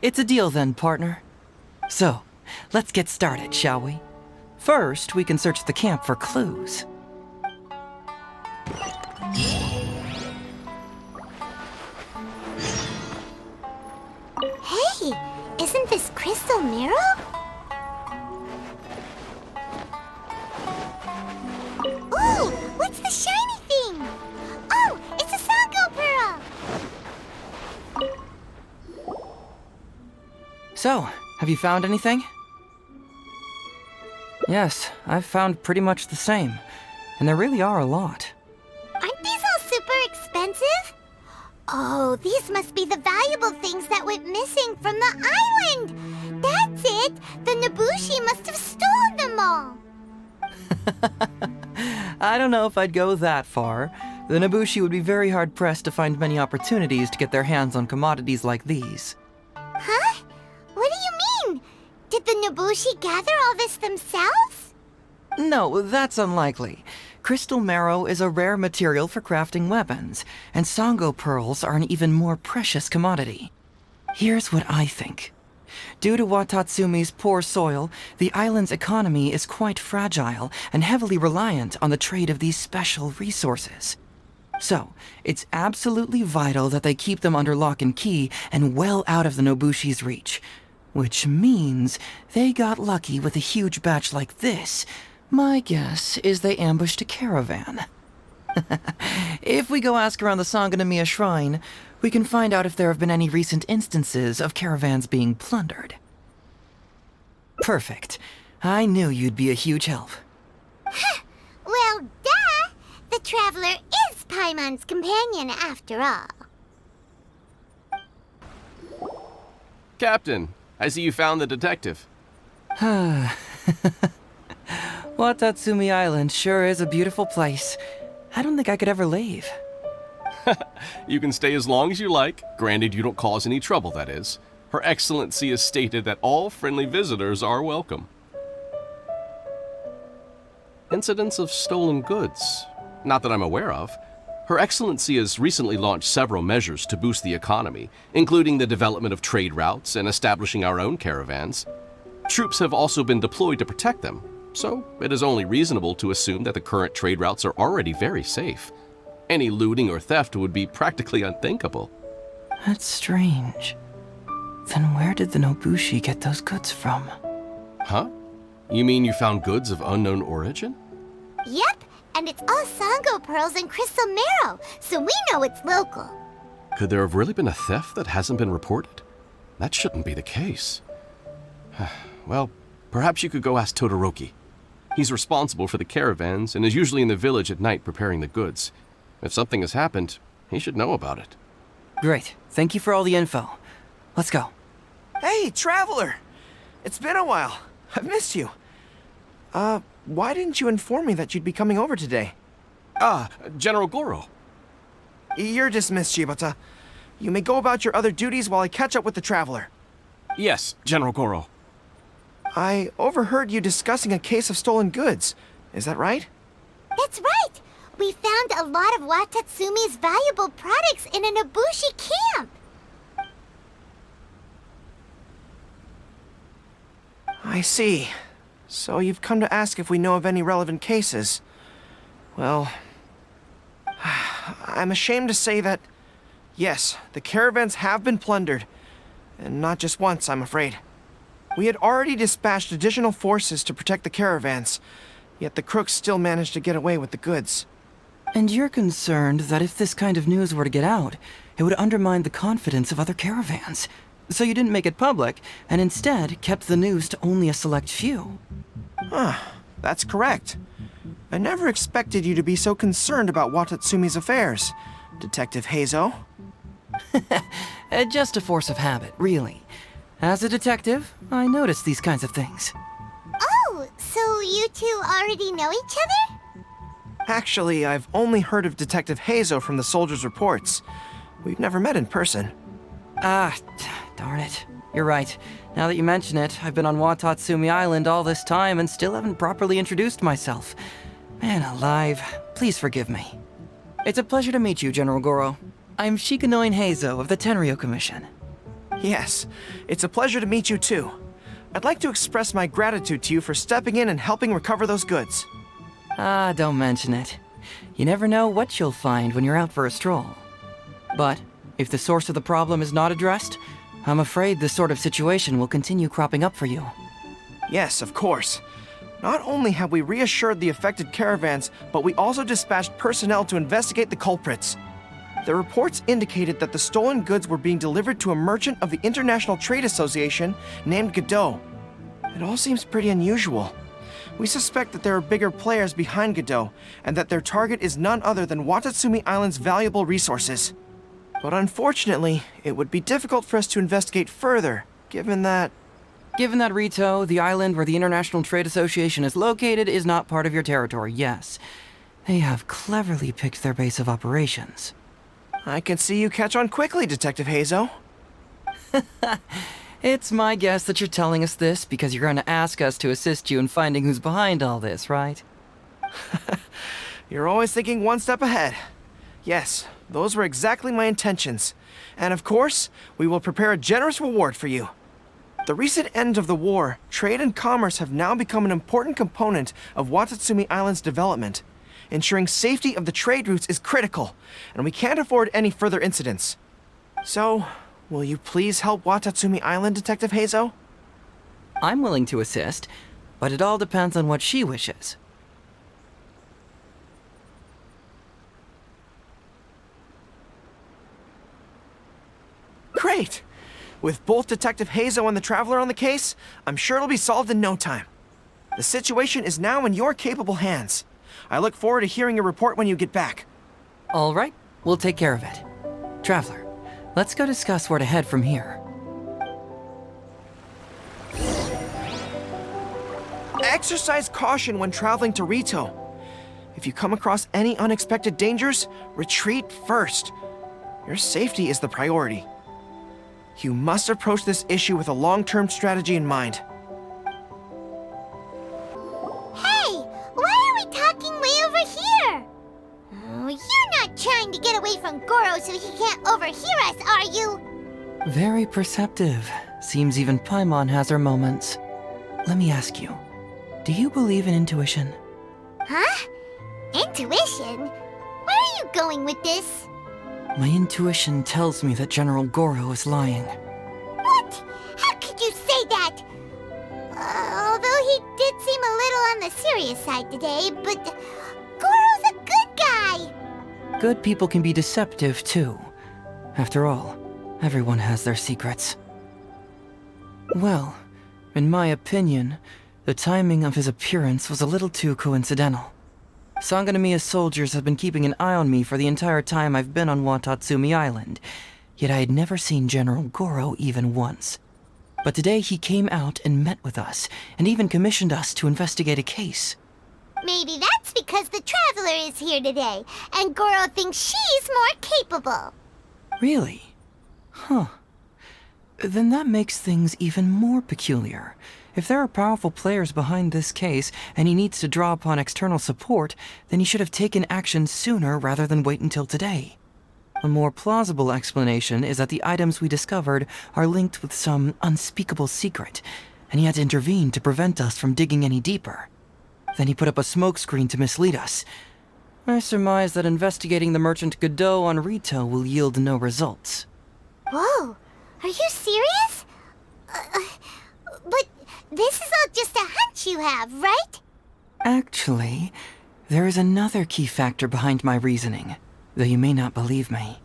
It's a deal then, partner. So, let's get started, shall we? First, we can search the camp for clues. Hey, isn't this crystal mirror? Ooh, what's the shiny thing? Oh, it's a Sango pearl! So, have you found anything? Yes, I've found pretty much the same. And there really are a lot. Aren't these all super expensive? Oh, these must be the valuable things that went missing from the island! That's it! The Nobushi must have stolen them all! I don't know if I'd go that far. The Nobushi would be very hard-pressed to find many opportunities to get their hands on commodities like these. Huh? What do you mean? Did the Nobushi gather all this themselves? No, that's unlikely. Crystal marrow is a rare material for crafting weapons, and Sango pearls are an even more precious commodity. Here's what I think. Due to Watatsumi's poor soil, the island's economy is quite fragile and heavily reliant on the trade of these special resources. So, it's absolutely vital that they keep them under lock and key and well out of the Nobushi's reach. Which means they got lucky with a huge batch like this. My guess is they ambushed a caravan. If we go ask around the Sangonomiya Shrine, we can find out if there have been any recent instances of caravans being plundered. Perfect. I knew you'd be a huge help. Well, duh! The Traveler is Paimon's companion after all. Captain, I see you found the detective. Watatsumi Island sure is a beautiful place. I don't think I could ever leave. You can stay as long as you like, granted you don't cause any trouble, that is. Her Excellency has stated that all friendly visitors are welcome. Incidents of stolen goods? Not that I'm aware of. Her Excellency has recently launched several measures to boost the economy, including the development of trade routes and establishing our own caravans. Troops have also been deployed to protect them, so it is only reasonable to assume that the current trade routes are already very safe. Any looting or theft would be practically unthinkable. That's strange. Then where did the Nobushi get those goods from? Huh? You mean you found goods of unknown origin? Yep, and it's all Sango pearls and crystal marrow, so we know it's local. Could there have really been a theft that hasn't been reported? That shouldn't be the case. Well, perhaps you could go ask Todoroki. He's responsible for the caravans and is usually in the village at night preparing the goods. If something has happened, he should know about it. Great. Thank you for all the info. Let's go. Hey, Traveler! It's been a while. I've missed you. Why didn't you inform me that you'd be coming over today? General Goro. You're dismissed, Shibata. You may go about your other duties while I catch up with the Traveler. Yes, General Goro. I overheard you discussing a case of stolen goods. Is that right? That's right! We found a lot of Watatsumi's valuable products in a Nobushi camp! I see. So you've come to ask if we know of any relevant cases. Well, I'm ashamed to say that, yes, the caravans have been plundered. And not just once, I'm afraid. We had already dispatched additional forces to protect the caravans, yet the crooks still managed to get away with the goods. And you're concerned that if this kind of news were to get out, it would undermine the confidence of other caravans. So you didn't make it public, and instead kept the news to only a select few. That's correct. I never expected you to be so concerned about Watatsumi's affairs, Detective Heizou. Just a force of habit, really. As a detective, I notice these kinds of things. Oh, so you two already know each other? Actually, I've only heard of Detective Heizou from the soldiers' reports. We've never met in person. Darn it. You're right. Now that you mention it, I've been on Watatsumi Island all this time and still haven't properly introduced myself. Man alive, please forgive me. It's a pleasure to meet you, General Goro. I'm Shikanoin Heizou of the Tenryo Commission. Yes, it's a pleasure to meet you too. I'd like to express my gratitude to you for stepping in and helping recover those goods. Ah, don't mention it. You never know what you'll find when you're out for a stroll. But if the source of the problem is not addressed, I'm afraid this sort of situation will continue cropping up for you. Yes, of course. Not only have we reassured the affected caravans, but we also dispatched personnel to investigate the culprits. The reports indicated that the stolen goods were being delivered to a merchant of the International Trade Association named Godot. It all seems pretty unusual. We suspect that there are bigger players behind Godot, and that their target is none other than Watatsumi Island's valuable resources. But unfortunately, it would be difficult for us to investigate further, given that... Given that Rito, the island where the International Trade Association is located, is not part of your territory, yes. They have cleverly picked their base of operations. I can see you catch on quickly, Detective Heizou. It's my guess that you're telling us this because you're going to ask us to assist you in finding who's behind all this, right? You're always thinking one step ahead. Yes, those were exactly my intentions. And of course, we will prepare a generous reward for you. The recent end of the war, trade and commerce have now become an important component of Watatsumi Island's development. Ensuring safety of the trade routes is critical, and we can't afford any further incidents. So, will you please help Watatsumi Island, Detective Heizou? I'm willing to assist, but it all depends on what she wishes. Great! With both Detective Heizou and the Traveler on the case, I'm sure it'll be solved in no time. The situation is now in your capable hands. I look forward to hearing your report when you get back. All right, we'll take care of it. Traveler, let's go discuss where to head from here. Exercise caution when traveling to Rito. If you come across any unexpected dangers, retreat first. Your safety is the priority. You must approach this issue with a long-term strategy in mind. Hey, why are we talking way over here? Oh, you're not trying to get away from Goro so he can't overhear us, are you? Very perceptive. Seems even Paimon has her moments. Let me ask you, do you believe in intuition? Huh? Intuition? Where are you going with this? My intuition tells me that General Goro is lying. What? How could you say that? Although he did seem a little on the serious side today, but Goro's a good guy. Good people can be deceptive, too. After all, everyone has their secrets. Well, in my opinion, the timing of his appearance was a little too coincidental. Sangonomiya's soldiers have been keeping an eye on me for the entire time I've been on Watatsumi Island, yet I had never seen General Goro even once. But today he came out and met with us, and even commissioned us to investigate a case. Maybe that's because the Traveler is here today, and Goro thinks she's more capable. Really? Huh. Then that makes things even more peculiar. If there are powerful players behind this case, and he needs to draw upon external support, then he should have taken action sooner rather than wait until today. A more plausible explanation is that the items we discovered are linked with some unspeakable secret, and he had to intervene to prevent us from digging any deeper. Then he put up a smokescreen to mislead us. I surmise that investigating the merchant Godot on Rito will yield no results. Whoa, are you serious? But this is all just a hunch you have, right? Actually, there is another key factor behind my reasoning, though you may not believe me.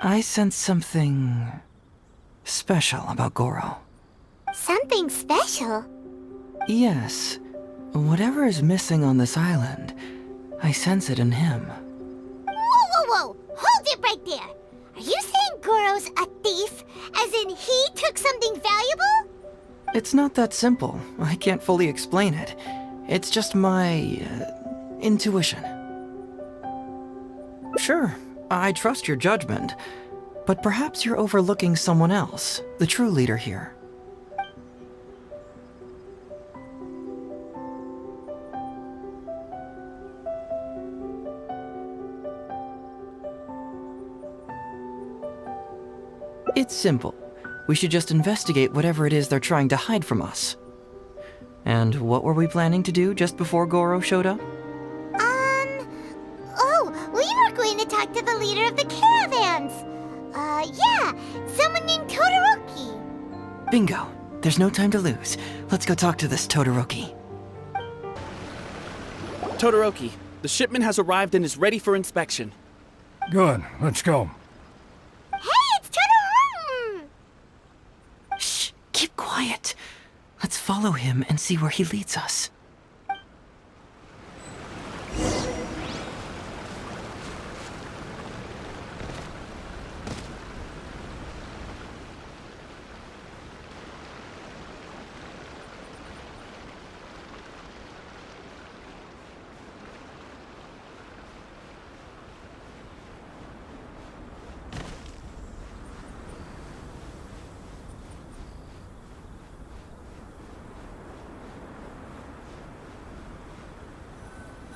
I sense something special about Goro. Something special? Yes. Whatever is missing on this island, I sense it in him. Whoa! Hold it right there! Are you saying Goro's a thief? As in he took something valuable? It's not that simple. I can't fully explain it. It's just my intuition. Sure, I trust your judgment, but perhaps you're overlooking someone else, the true leader here. It's simple. We should just investigate whatever it is they're trying to hide from us. And what were we planning to do just before Goro showed up? We were going to talk to the leader of the caravans. Yeah, someone named Todoroki. Bingo. There's no time to lose. Let's go talk to this Todoroki. Todoroki, the shipment has arrived and is ready for inspection. Good, let's go. Hey, it's Todoroki! Shh, keep quiet. Let's follow him and see where he leads us.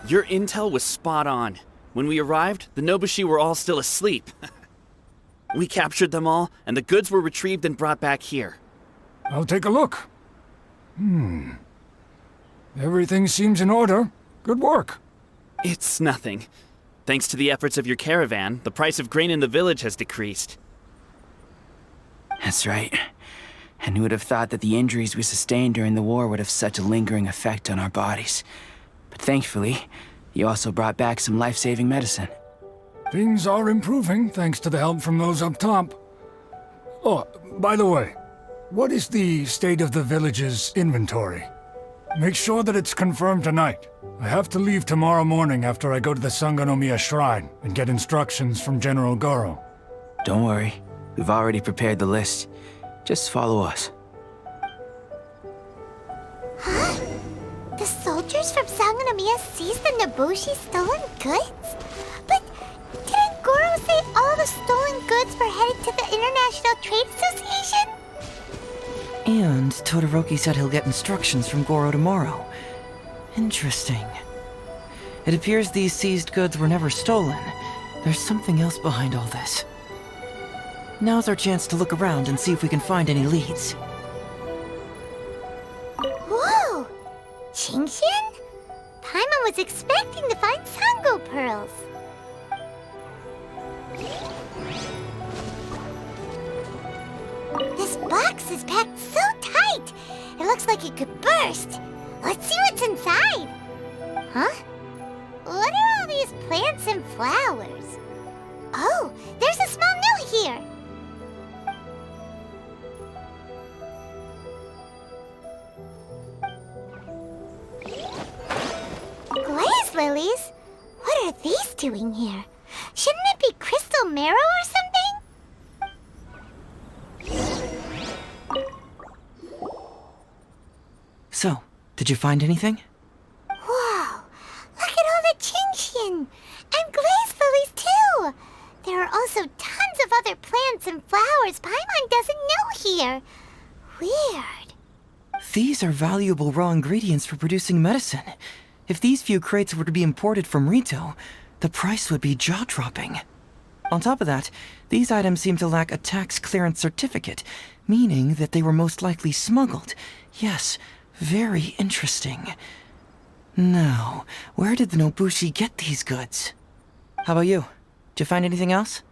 Your intel was spot on. When we arrived, the Nobushi were all still asleep. We captured them all, and the goods were retrieved and brought back here. I'll take a look. Everything seems in order. Good work. It's nothing. Thanks to the efforts of your caravan, the price of grain in the village has decreased. That's right. And who would have thought that the injuries we sustained during the war would have such a lingering effect on our bodies? But thankfully, you also brought back some life-saving medicine. Things are improving thanks to the help from those up top. Oh, by the way, what is the state of the village's inventory? Make sure that it's confirmed tonight. I have to leave tomorrow morning after I go to the Sangonomiya Shrine and get instructions from General Goro. Don't worry, we've already prepared the list. Just follow us. Huh? The soldiers from Sangonomiya seized the Nobushi stolen goods? But didn't Goro say all the stolen goods were headed to the International Trade Association? And Todoroki said he'll get instructions from Goro tomorrow. Interesting. It appears these seized goods were never stolen. There's something else behind all this. Now's our chance to look around and see if we can find any leads. Whoa! Genshin? Paimon was expecting to find Sango pearls. This box is packed so tight, it looks like it could burst. Let's see what's inside. Huh? What are all these plants and flowers? Oh, there's a small note here. Glaze lilies? What are these doing here? Shouldn't it be crystal marrow or something? So, did you find anything? Whoa! Look at all the Genshin! And glaze lilies too! There are also tons of other plants and flowers Paimon doesn't know here. Weird. These are valuable raw ingredients for producing medicine. If these few crates were to be imported from Rito, the price would be jaw-dropping. On top of that, these items seem to lack a tax clearance certificate, meaning that they were most likely smuggled. Yes, very interesting. Now, where did the Nobushi get these goods? How about you? Did you find anything else?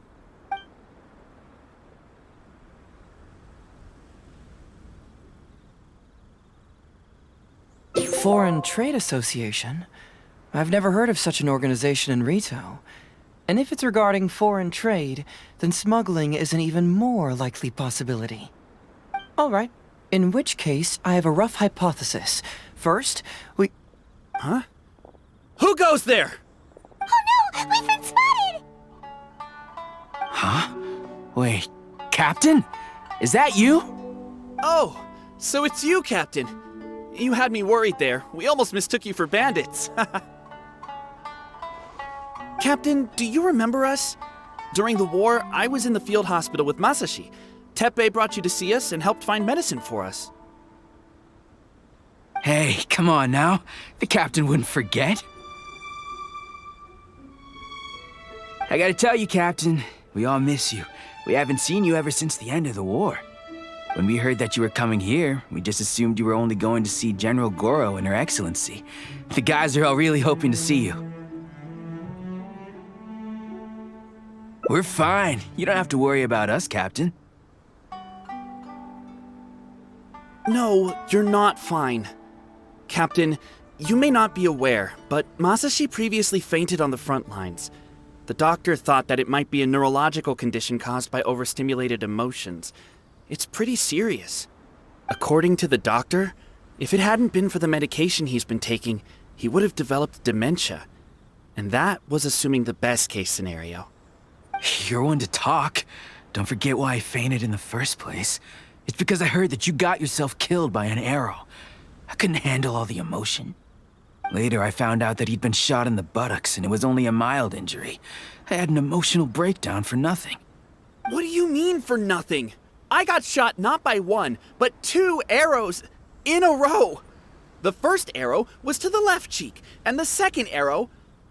Foreign Trade Association? I've never heard of such an organization in Rito. And if it's regarding foreign trade, then smuggling is an even more likely possibility. All right. In which case, I have a rough hypothesis. First, we... Huh? Who goes there? Oh no! We've been spotted! Huh? Wait, Captain? Is that you? Oh, so it's you, Captain. You had me worried there. We almost mistook you for bandits. Captain, do you remember us? During the war, I was in the field hospital with Masashi. Teppei brought you to see us and helped find medicine for us. Hey, come on now. The captain wouldn't forget. I gotta tell you, Captain, We all miss you. We haven't seen you ever since the end of the war. When we heard that you were coming here, we just assumed you were only going to see General Goro and Her Excellency. The guys are all really hoping to see you. We're fine. You don't have to worry about us, Captain. No, you're not fine. Captain, you may not be aware, but Masashi previously fainted on the front lines. The doctor thought that it might be a neurological condition caused by overstimulated emotions. It's pretty serious. According to the doctor, if it hadn't been for the medication he's been taking, he would have developed dementia. And that was assuming the best case scenario. You're one to talk. Don't forget why I fainted in the first place. It's because I heard that you got yourself killed by an arrow. I couldn't handle all the emotion. Later, I found out that he'd been shot in the buttocks and it was only a mild injury. I had an emotional breakdown for nothing. What do you mean for nothing? I got shot not by one, but 2 arrows in a row. The first arrow was to the left cheek, and the second arrow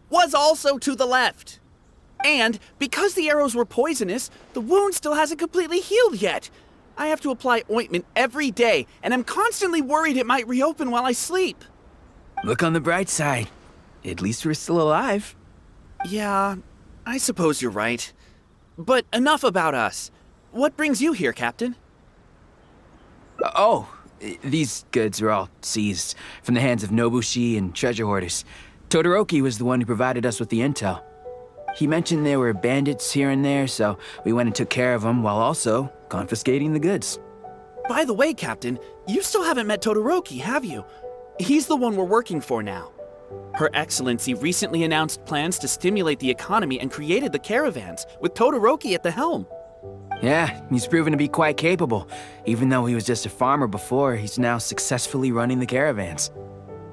was also to the left. And because the arrows were poisonous, the wound still hasn't completely healed yet. I have to apply ointment every day, and I'm constantly worried it might reopen while I sleep. Look on the bright side. At least we're still alive. Yeah, I suppose you're right. But enough about us. What brings you here, Captain? These goods were all seized from the hands of Nobushi and treasure hoarders. Todoroki was the one who provided us with the intel. He mentioned there were bandits here and there, so we went and took care of them while also confiscating the goods. By the way, Captain, you still haven't met Todoroki, have you? He's the one we're working for now. Her Excellency recently announced plans to stimulate the economy and created the caravans, with Todoroki at the helm. Yeah, he's proven to be quite capable. Even though he was just a farmer before, he's now successfully running the caravans.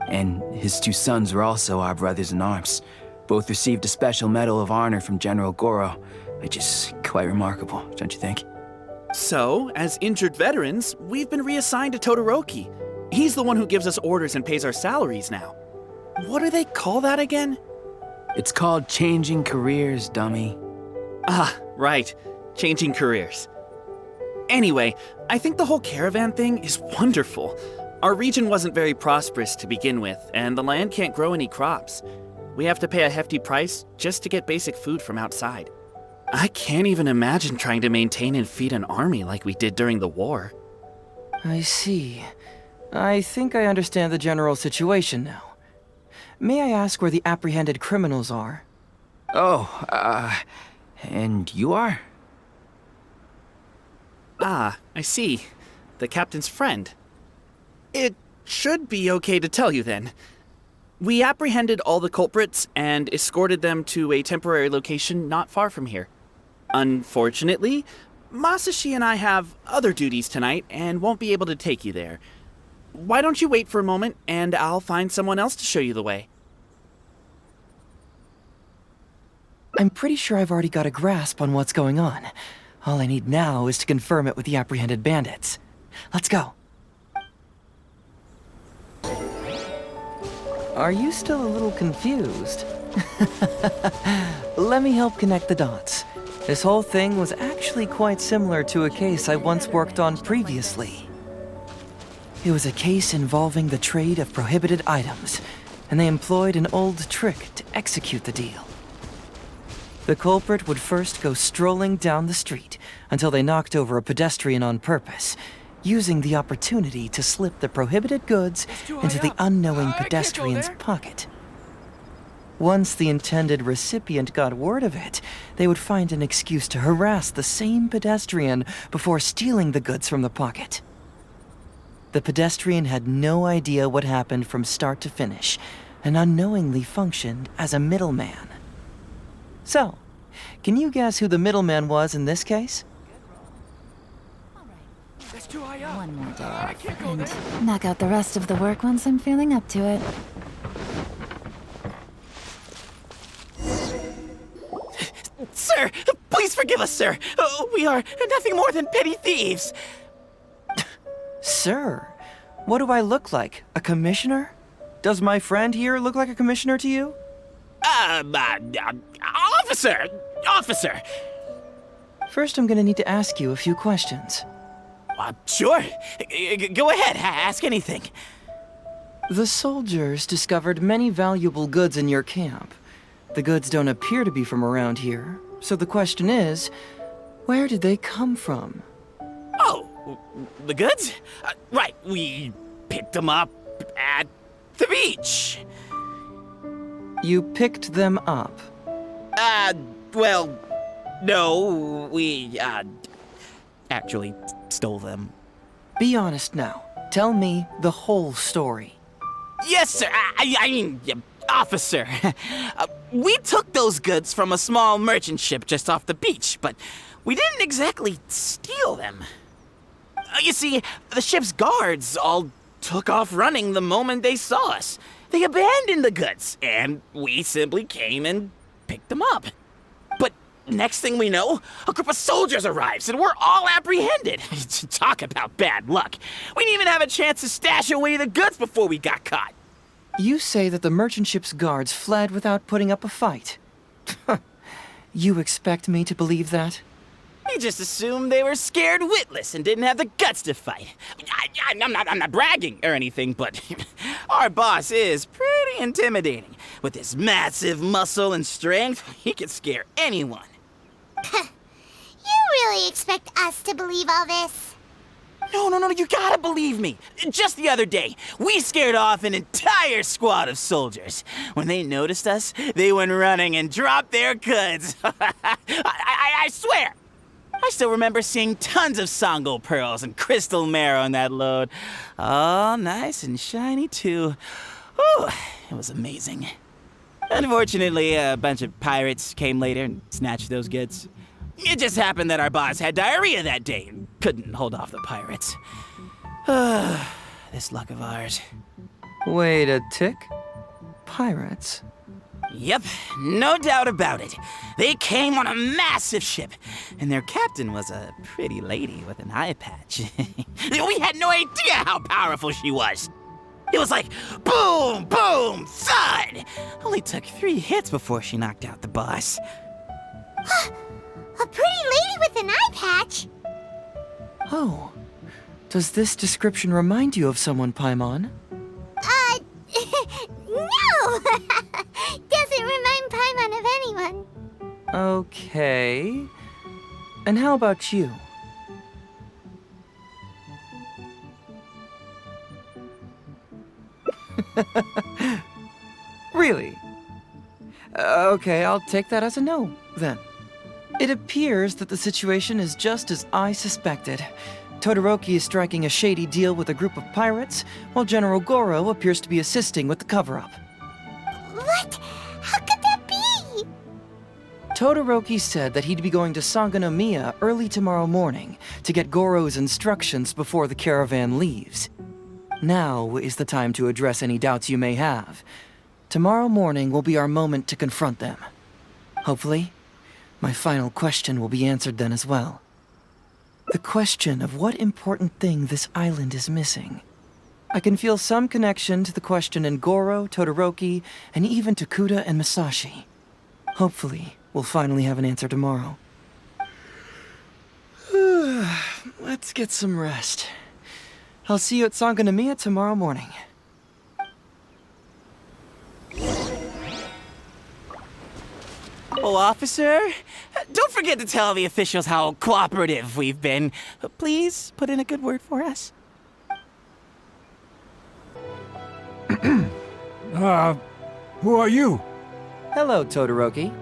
And his 2 sons were also our brothers in arms. Both received a special medal of honor from General Goro, which is quite remarkable, don't you think? So, as injured veterans, we've been reassigned to Todoroki. He's the one who gives us orders and pays our salaries now. What do they call that again? It's called changing careers, dummy. Ah, right. Changing careers. Anyway, I think the whole caravan thing is wonderful. Our region wasn't very prosperous to begin with, and the land can't grow any crops. We have to pay a hefty price just to get basic food from outside. I can't even imagine trying to maintain and feed an army like we did during the war. I see. I think I understand the general situation now. May I ask where the apprehended criminals are? And you are? Ah, I see. The captain's friend. It should be okay to tell you then. We apprehended all the culprits and escorted them to a temporary location not far from here. Unfortunately, Masashi and I have other duties tonight and won't be able to take you there. Why don't you wait for a moment and I'll find someone else to show you the way. I'm pretty sure I've already got a grasp on what's going on. All I need now is to confirm it with the apprehended bandits. Let's go. Are you still a little confused? Let me help connect the dots. This whole thing was actually quite similar to a case I once worked on previously. It was a case involving the trade of prohibited items, and they employed an old trick to execute the deal. The culprit would first go strolling down the street until they knocked over a pedestrian on purpose, using the opportunity to slip the prohibited goods into the unknowing pedestrian's pocket. Once the intended recipient got word of it, they would find an excuse to harass the same pedestrian before stealing the goods from the pocket. The pedestrian had no idea what happened from start to finish, and unknowingly functioned as a middleman. So, can you guess who the middleman was in this case? One more day off, and knock out the rest of the work once I'm feeling up to it. Sir, please forgive us, sir. We are nothing more than petty thieves. Sir, what do I look like? A commissioner? Does my friend here look like a commissioner to you? Officer! First, I'm gonna need to ask you a few questions. Sure. Go ahead, ask anything. The soldiers discovered many valuable goods in your camp. The goods don't appear to be from around here, so the question is, where did they come from? Oh, the goods? Right, we picked them up at the beach. You picked them up. Well, no, we, actually stole them. Be honest now. Tell me the whole story. Yes, sir. I mean, officer. We took those goods from a small merchant ship just off the beach, but we didn't exactly steal them. You see, the ship's guards all took off running the moment they saw us. They abandoned the goods, and we simply came and picked them up. But next thing we know, a group of soldiers arrives, and we're all apprehended. Talk about bad luck. We didn't even have a chance to stash away the goods before we got caught. You say that the merchant ship's guards fled without putting up a fight. You expect me to believe that? You just assumed they were scared witless and didn't have the guts to fight. I'm not bragging or anything, but our boss is pretty intimidating. With his massive muscle and strength, he could scare anyone. You really expect us to believe all this? No, you gotta believe me. Just the other day, we scared off an entire squad of soldiers. When they noticed us, they went running and dropped their goods. I swear. I still remember seeing tons of Sango pearls and crystal marrow in that load. All nice and shiny, too. Ooh, it was amazing. Unfortunately, a bunch of pirates came later and snatched those goods. It just happened that our boss had diarrhea that day and couldn't hold off the pirates. This luck of ours. Wait a tick. Pirates? Yep, no doubt about it. They came on a massive ship, and their captain was a pretty lady with an eye patch. We had no idea how powerful she was. It was like boom, boom, thud. Only took 3 hits before she knocked out the boss. A pretty lady with an eye patch? Oh. Does this description remind you of someone, Paimon? No! Doesn't remind Paimon of anyone. Okay. And how about you? Really? Okay, I'll take that as a no, then. It appears that the situation is just as I suspected. Todoroki is striking a shady deal with a group of pirates, while General Goro appears to be assisting with the cover-up. What? How could that be? Todoroki said that he'd be going to Sangonomiya early tomorrow morning to get Goro's instructions before the caravan leaves. Now is the time to address any doubts you may have. Tomorrow morning will be our moment to confront them. Hopefully, my final question will be answered then as well. The question of what important thing this island is missing. I can feel some connection to the question in Goro, Todoroki, and even to Kuda and Masashi. Hopefully, we'll finally have an answer tomorrow. Let's get some rest. I'll see you at Sangonomiya tomorrow morning. Oh, officer, don't forget to tell the officials how cooperative we've been. Please put in a good word for us. Who are you? Hello, Todoroki.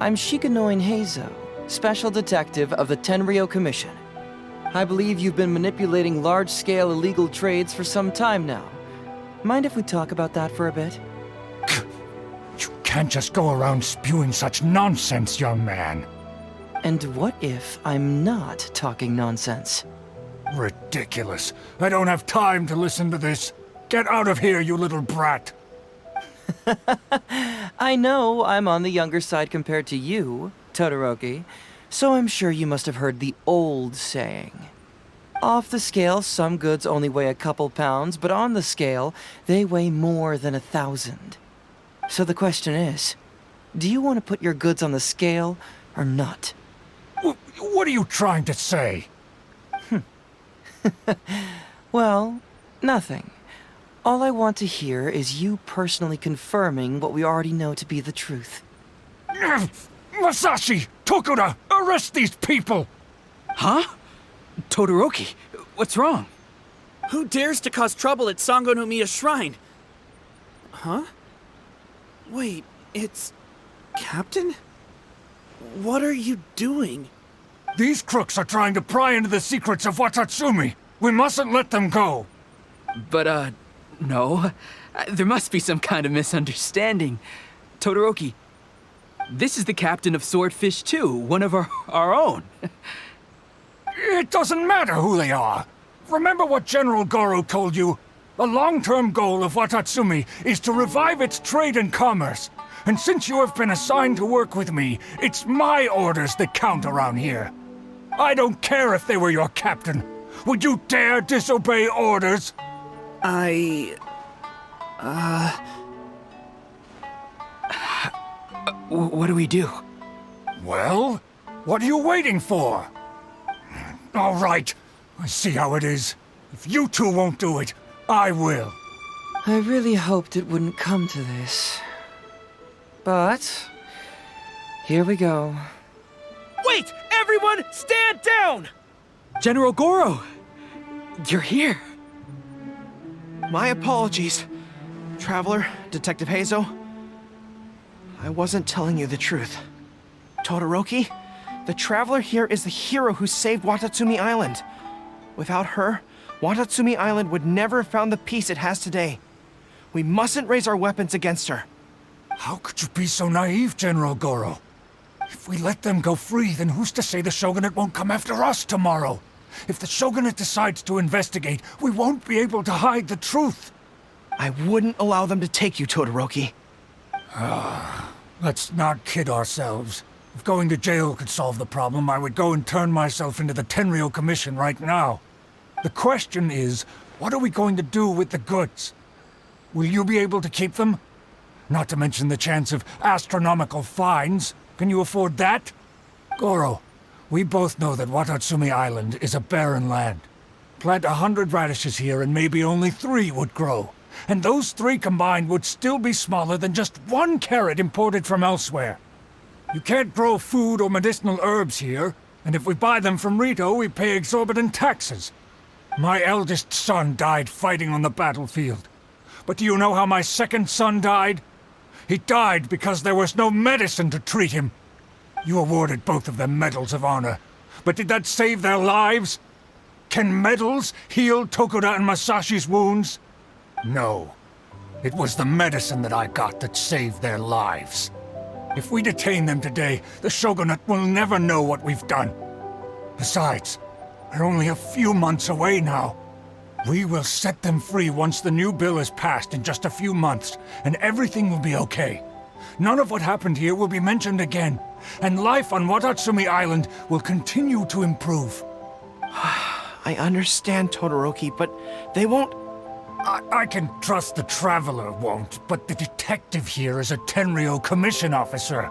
I'm Shikanoin Heizou, Special Detective of the Tenryou Commission. I believe you've been manipulating large-scale illegal trades for some time now. Mind if we talk about that for a bit? You can't just go around spewing such nonsense, young man. And what if I'm not talking nonsense? Ridiculous. I don't have time to listen to this. Get out of here, you little brat. I know I'm on the younger side compared to you, Todoroki, so I'm sure you must have heard the old saying. Off the scale, some goods only weigh a couple pounds, but on the scale, they weigh more than 1,000. So the question is, do you want to put your goods on the scale or not? What are you trying to say? Well, nothing. All I want to hear is you personally confirming what we already know to be the truth. Masashi! Tokuda! Arrest these people! Huh? Todoroki, what's wrong? Who dares to cause trouble at Sango no Miya's shrine? Huh? Wait, it's... Captain? What are you doing? These crooks are trying to pry into the secrets of Watatsumi. We mustn't let them go. But, no. There must be some kind of misunderstanding. Todoroki, this is the captain of Swordfish 2, one of our own. It doesn't matter who they are. Remember what General Goro told you? The long-term goal of Watatsumi is to revive its trade and commerce. And since you have been assigned to work with me, it's my orders that count around here. I don't care if they were your captain. Would you dare disobey orders? What do we do? Well, what are you waiting for? All right, I see how it is. If you two won't do it, I will. I really hoped it wouldn't come to this. But here we go. Wait! Everyone, stand down! General Goro! You're here. My apologies, Traveler, Detective Heizou. I wasn't telling you the truth. Todoroki, the Traveler here is the hero who saved Watatsumi Island. Without her, Watatsumi Island would never have found the peace it has today. We mustn't raise our weapons against her. How could you be so naive, General Goro? If we let them go free, then who's to say the Shogunate won't come after us tomorrow? If the Shogunate decides to investigate, we won't be able to hide the truth. I wouldn't allow them to take you, Todoroki. Let's not kid ourselves. If going to jail could solve the problem, I would go and turn myself into the Tenryou Commission right now. The question is, what are we going to do with the goods? Will you be able to keep them? Not to mention the chance of astronomical fines. Can you afford that? Goro, we both know that Watatsumi Island is a barren land. Plant 100 radishes here and maybe only 3 would grow. And those 3 combined would still be smaller than just 1 carrot imported from elsewhere. You can't grow food or medicinal herbs here, and if we buy them from Rito, we pay exorbitant taxes. My eldest son died fighting on the battlefield. But do you know how my second son died? He died because there was no medicine to treat him. You awarded both of them medals of honor, but did that save their lives? Can medals heal Tokuda and Masashi's wounds? No. It was the medicine that I got that saved their lives. If we detain them today, the Shogunate will never know what we've done. Besides, they're only a few months away now. We will set them free once the new bill is passed in just a few months, and everything will be okay. None of what happened here will be mentioned again, and life on Watatsumi Island will continue to improve. I understand, Todoroki, but they won't... I can trust the Traveler won't, but the detective here is a Tenryou Commission officer.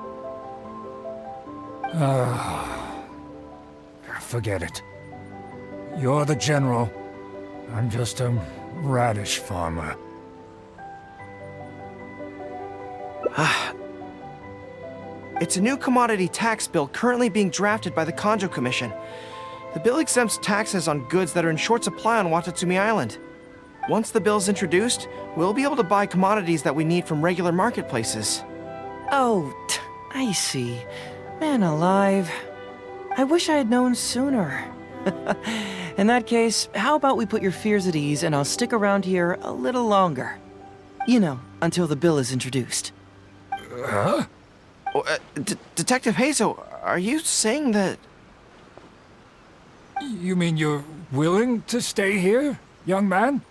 Forget it. You're the general. I'm just a radish farmer. It's a new commodity tax bill currently being drafted by the Kanjo Commission. The bill exempts taxes on goods that are in short supply on Watatsumi Island. Once the bill's introduced, we'll be able to buy commodities that we need from regular marketplaces. Oh, I see. Man alive. I wish I had known sooner. In that case, how about we put your fears at ease and I'll stick around here a little longer. You know, until the bill is introduced. Huh? Detective Heizou, are you saying that... You mean you're willing to stay here, young man?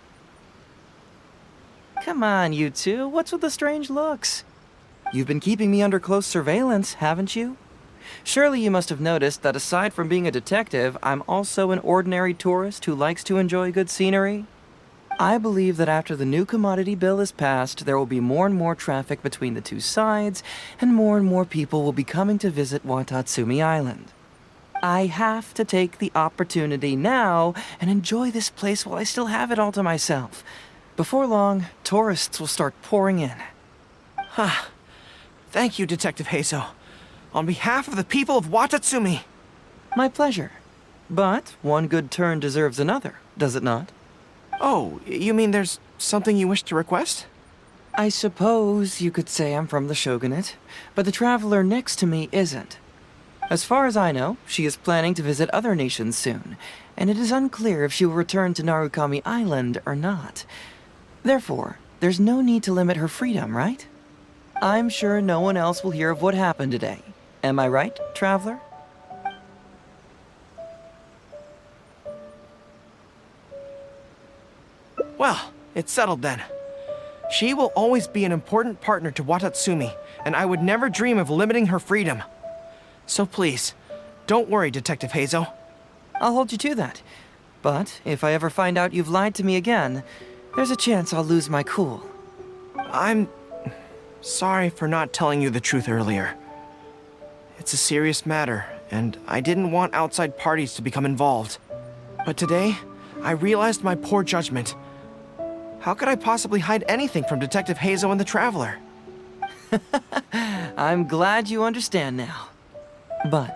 Come on, you two. What's with the strange looks? You've been keeping me under close surveillance, haven't you? Surely you must have noticed that aside from being a detective, I'm also an ordinary tourist who likes to enjoy good scenery. I believe that after the new commodity bill is passed, there will be more and more traffic between the two sides, and more people will be coming to visit Watatsumi Island. I have to take the opportunity now and enjoy this place while I still have it all to myself. Before long, tourists will start pouring in. Thank you, Detective Heizou. On behalf of the people of Watatsumi. My pleasure. But one good turn deserves another, does it not? Oh, you mean there's something you wish to request? I suppose you could say I'm from the Shogunate, but the traveler next to me isn't. As far as I know, she is planning to visit other nations soon, and it is unclear if she will return to Narukami Island or not. Therefore, there's no need to limit her freedom, right? I'm sure no one else will hear of what happened today. Am I right, traveler? Well, it's settled then. She will always be an important partner to Watatsumi, and I would never dream of limiting her freedom. So please, don't worry, Detective Heizou. I'll hold you to that. But if I ever find out you've lied to me again, there's a chance I'll lose my cool. I'm sorry for not telling you the truth earlier. It's a serious matter, and I didn't want outside parties to become involved. But today, I realized my poor judgment. How could I possibly hide anything from Detective Heizou and the Traveler? I'm glad you understand now. But,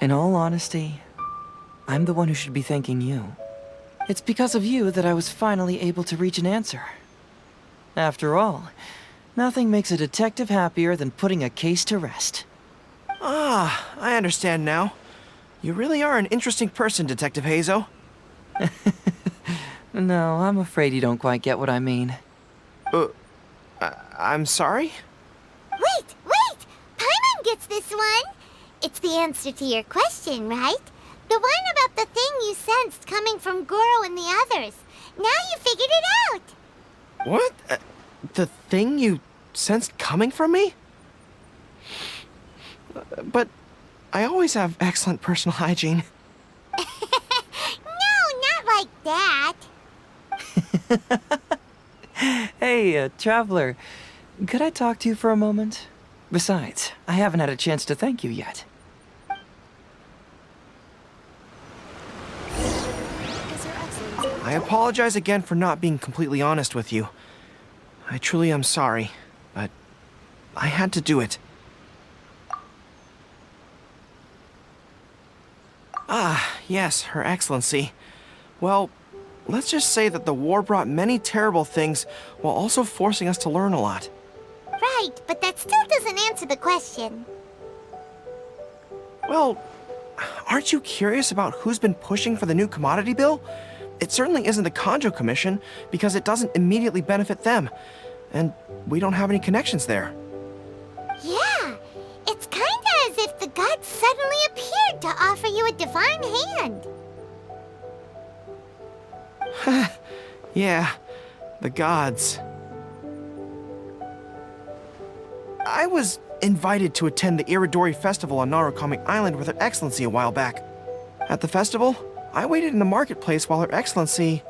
in all honesty, I'm the one who should be thanking you. It's because of you that I was finally able to reach an answer. After all, nothing makes a detective happier than putting a case to rest. Ah, I understand now. You really are an interesting person, Detective Heizou. No, I'm afraid you don't quite get what I mean. I'm sorry? Wait! Paimon gets this one! It's the answer to your question, right? The one about the thing you sensed coming from Goro and the others. Now you figured it out! What? The thing you sensed coming from me? But I always have excellent personal hygiene. No, not like that. Hey, traveler, could I talk to you for a moment? Besides, I haven't had a chance to thank you yet. I apologize again for not being completely honest with you. I truly am sorry, but I had to do it. Ah, yes, Her Excellency. Well, let's just say that the war brought many terrible things while also forcing us to learn a lot. Right, but that still doesn't answer the question. Well, aren't you curious about who's been pushing for the new commodity bill? It certainly isn't the Kanjo Commission, because it doesn't immediately benefit them, and we don't have any connections there. Yeah, it's kinda as if the gods suddenly appeared to offer you a divine hand. Yeah, the gods. I was invited to attend the Iridori Festival on Narukami Island with Her Excellency a while back. At the festival, I waited in the marketplace while Her Excellency...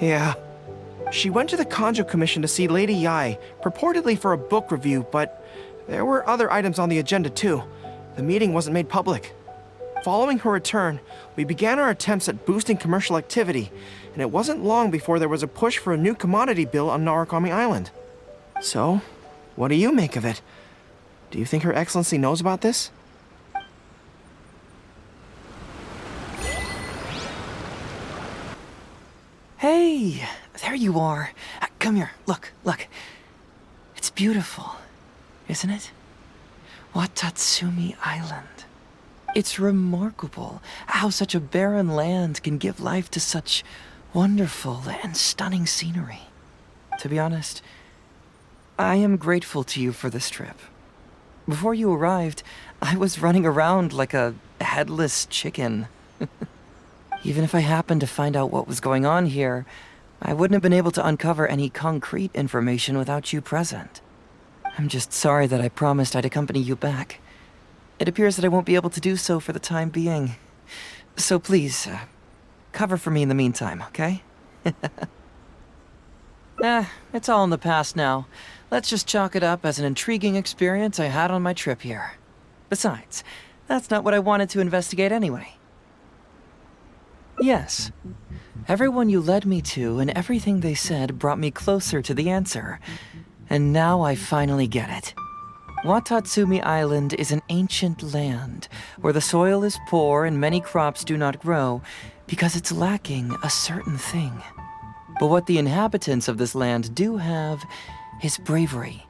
Yeah. She went to the Kanjo Commission to see Lady Yai, purportedly for a book review, but there were other items on the agenda too. The meeting wasn't made public. Following her return, we began our attempts at boosting commercial activity, and it wasn't long before there was a push for a new commodity bill on Narukami Island. So, what do you make of it? Do you think Her Excellency knows about this? Hey, there you are. Come here, look. It's beautiful, isn't it? Watatsumi Island. It's remarkable how such a barren land can give life to such wonderful and stunning scenery. To be honest, I am grateful to you for this trip. Before you arrived, I was running around like a headless chicken. Even if I happened to find out what was going on here, I wouldn't have been able to uncover any concrete information without you present. I'm just sorry that I promised I'd accompany you back. It appears that I won't be able to do so for the time being. So please, cover for me in the meantime, okay? It's all in the past now. Let's just chalk it up as an intriguing experience I had on my trip here. Besides, that's not what I wanted to investigate anyway. Yes. Everyone you led me to and everything they said brought me closer to the answer. And now I finally get it. Watatsumi Island is an ancient land where the soil is poor and many crops do not grow because it's lacking a certain thing. But what the inhabitants of this land do have is bravery.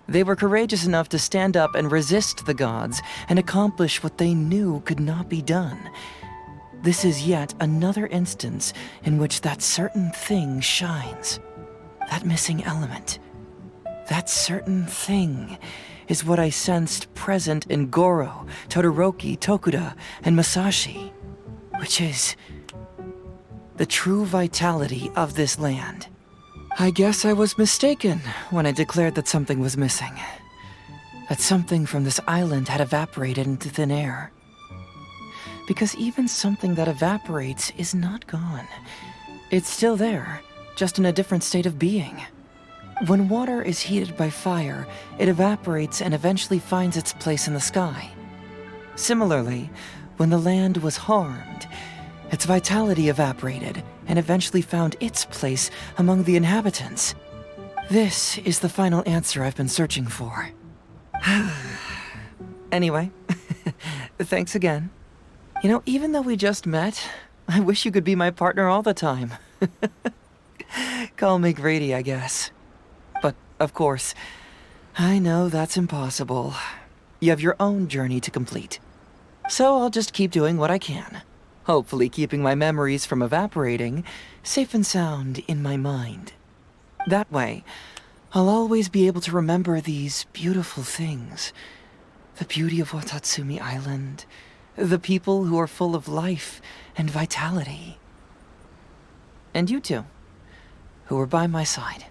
They were courageous enough to stand up and resist the gods and accomplish what they knew could not be done. This is yet another instance in which that certain thing shines. That missing element. That certain thing is what I sensed present in Goro, Todoroki, Tokuda, and Masashi, which is the true vitality of this land. I guess I was mistaken when I declared that something was missing. That something from this island had evaporated into thin air. Because even something that evaporates is not gone. It's still there, just in a different state of being. When water is heated by fire, it evaporates and eventually finds its place in the sky. Similarly, when the land was harmed, its vitality evaporated and eventually found its place among the inhabitants. This is the final answer I've been searching for. Anyway, thanks again. You know, even though we just met, I wish you could be my partner all the time. Call me greedy, I guess. But, of course, I know that's impossible. You have your own journey to complete. So I'll just keep doing what I can. Hopefully keeping my memories from evaporating safe and sound in my mind. That way, I'll always be able to remember these beautiful things. The beauty of Watatsumi Island, the people who are full of life and vitality. And you two, who were by my side.